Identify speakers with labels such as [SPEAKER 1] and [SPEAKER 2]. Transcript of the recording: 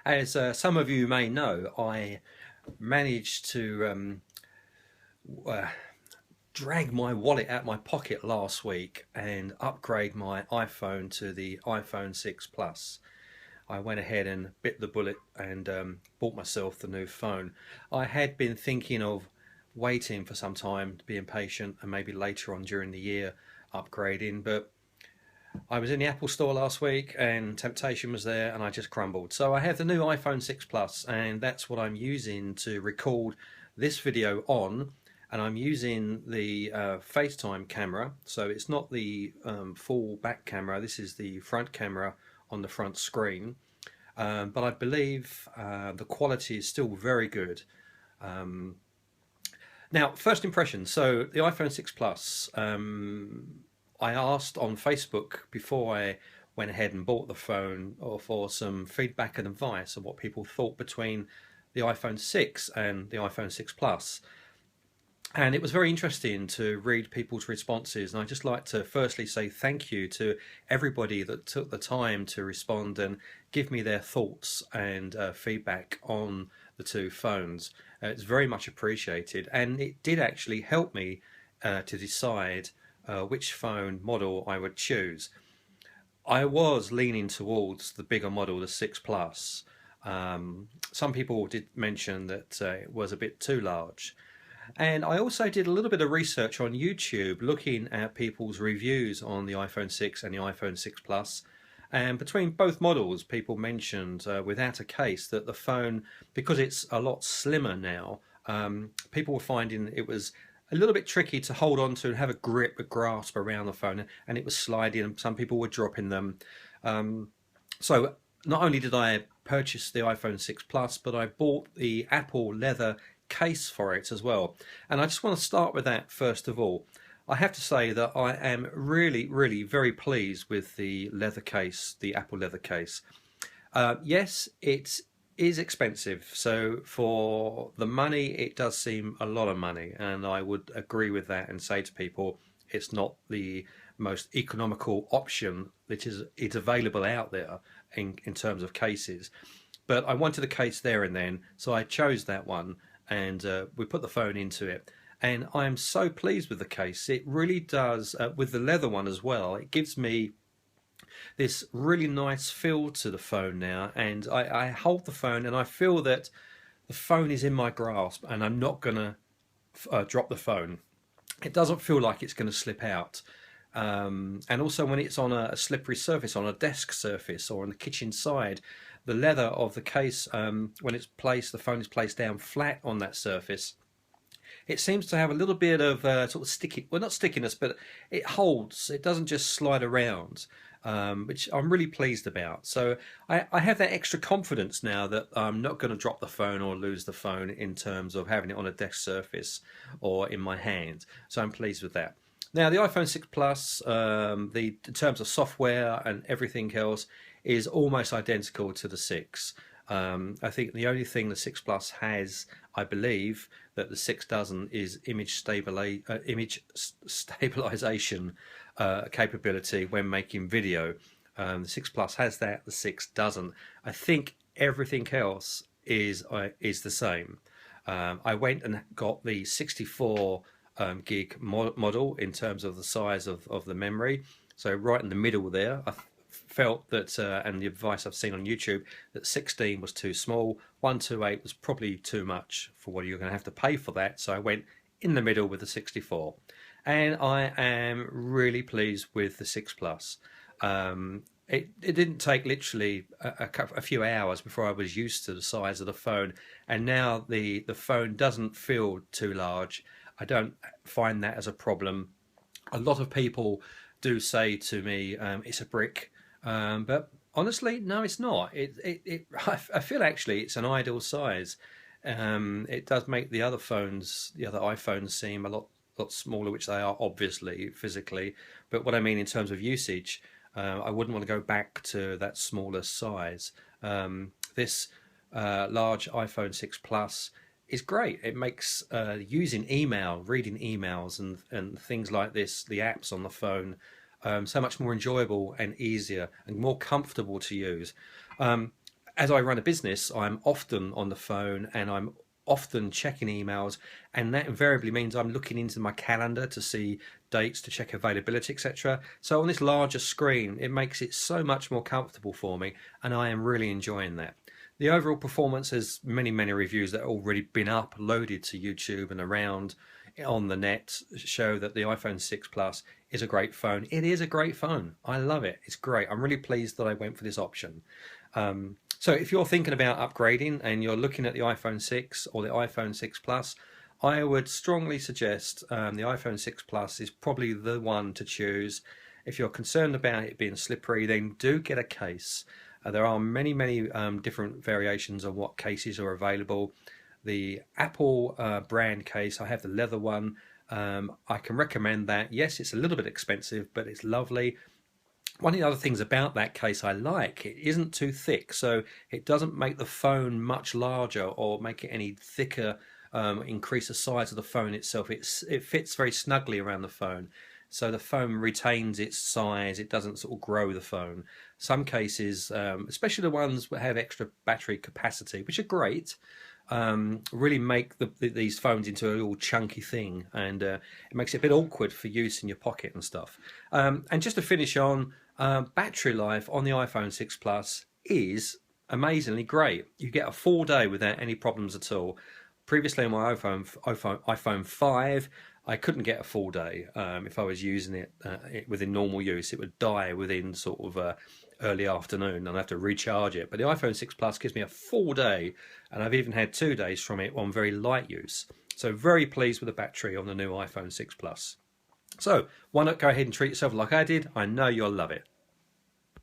[SPEAKER 1] As some of you may know, I managed to uh, drag my wallet out my pocket last week and upgrade my iPhone to the iPhone 6 Plus. I went ahead and bit the bullet and bought myself the new phone. I had been thinking of waiting for some time, being patient, and maybe later on during the year upgrading, but I was in the Apple store last week and temptation was there and I just crumbled. So I have the new iPhone 6 Plus and that's what I'm using to record this video on. And I'm using the FaceTime camera. So it's not the full back camera. This is the front camera on the front screen. But I believe the quality is still very good. Now, first impression. So the iPhone 6 Plus, I asked on Facebook before I went ahead and bought the phone or for some feedback and advice of what people thought between the iPhone 6 and the iPhone 6 Plus. And it was very interesting to read people's responses. And I'd just like to firstly say thank you to everybody that took the time to respond and give me their thoughts and feedback on the two phones. It's very much appreciated. And it did actually help me to decide which phone model I would choose. I was leaning towards the bigger model, the 6 Plus. Some people did mention that it was a bit too large. And I also did a little bit of research on YouTube looking at people's reviews on the iPhone 6 and the iPhone 6 Plus. And between both models, people mentioned without a case that the phone, because it's a lot slimmer now, people were finding it was a little bit tricky to hold on to and have a grip, a grasp around the phone, and it was sliding and some people were dropping them. So not only did I purchase the iPhone 6 Plus, but I bought the Apple leather case for it as well. And I just want to start with that first of all. I have to say that I am really very pleased with the leather case, the Apple leather case. Yes, it is expensive, so for the money it does seem a lot of money, and I would agree with that and say to people it's not the most economical option that is available out there in terms of cases. But I wanted a case there and then, so I chose that one and we put the phone into it. And I'm so pleased with the case. It really does, with the leather one as well, it gives me this really nice feel to the phone now. And I hold the phone and I feel that the phone is in my grasp and I'm not going to drop the phone. It doesn't feel like it's going to slip out. And also when it's on a slippery surface, on a desk surface or on the kitchen side, the leather of the case, when it's placed, the phone is placed down flat on that surface, it seems to have a little bit of sort of sticky, well, not stickiness, but it holds. It doesn't just slide around, which I'm really pleased about. So I have that extra confidence now that I'm not going to drop the phone or lose the phone in terms of having it on a desk surface or in my hand. So I'm pleased with that. Now, the iPhone 6 Plus, in terms of software and everything else, is almost identical to the 6. I think the only thing the 6 Plus has, I believe, that the 6 doesn't is image stabilization capability when making video. The 6 Plus has that, the 6 doesn't. I think everything else is the same. I went and got the 64 gig model in terms of the size of the memory. So right in the middle there, I felt that, and the advice I've seen on YouTube, that 16 was too small, 128 was probably too much for what you're going to have to pay for that. So I went in the middle with the 64. And I am really pleased with the 6 Plus. It didn't take literally a few hours before I was used to the size of the phone. And now the phone doesn't feel too large. I don't find that as a problem. A lot of people do say to me, it's a brick. But honestly, no, it's not. I feel actually it's an ideal size. It does make the other phones, the other iPhones, seem a lot smaller, which they are obviously physically. But what I mean in terms of usage, I wouldn't want to go back to that smaller size. This large iPhone 6 Plus is great. It makes using email, reading emails and things like this, the apps on the phone, so much more enjoyable and easier and more comfortable to use. as I run a business, I'm often on the phone and I'm often checking emails, and that invariably means I'm looking into my calendar to see dates, to check availability, etc. So on this larger screen, it makes it so much more comfortable for me, and I am really enjoying that. The overall performance has many reviews that have already been uploaded to YouTube and around on the net show that the iPhone 6 Plus is a great phone. It is a great phone. I love it. It's great. I'm really pleased that I went for this option. So if you're thinking about upgrading and you're looking at the iPhone 6 or the iPhone 6 Plus, I would strongly suggest the iPhone 6 Plus is probably the one to choose. If you're concerned about it being slippery, then do get a case. There are many different variations of what cases are available. The Apple brand case, I have the leather one. I can recommend that. Yes, it's a little bit expensive, but it's lovely. One of the other things about that case I like, it isn't too thick, so it doesn't make the phone much larger or make it any thicker, increase the size of the phone itself. It fits very snugly around the phone, so the phone retains its size. It doesn't sort of grow the phone. Some cases, especially the ones that have extra battery capacity, which are great, really make these phones into a little chunky thing, and it makes it a bit awkward for use in your pocket and stuff. And just to finish on, battery life on the iPhone 6 Plus is amazingly great. You get a full day without any problems at all. Previously on my iPhone 5, I couldn't get a full day. If I was using it within normal use, it would die within sort of early afternoon, and I have to recharge it. But the iPhone 6 Plus gives me a full day, and I've even had 2 days from it on very light use. So very pleased with the battery on the new iPhone 6 Plus. So why not go ahead and treat yourself like I did? I know you'll love it.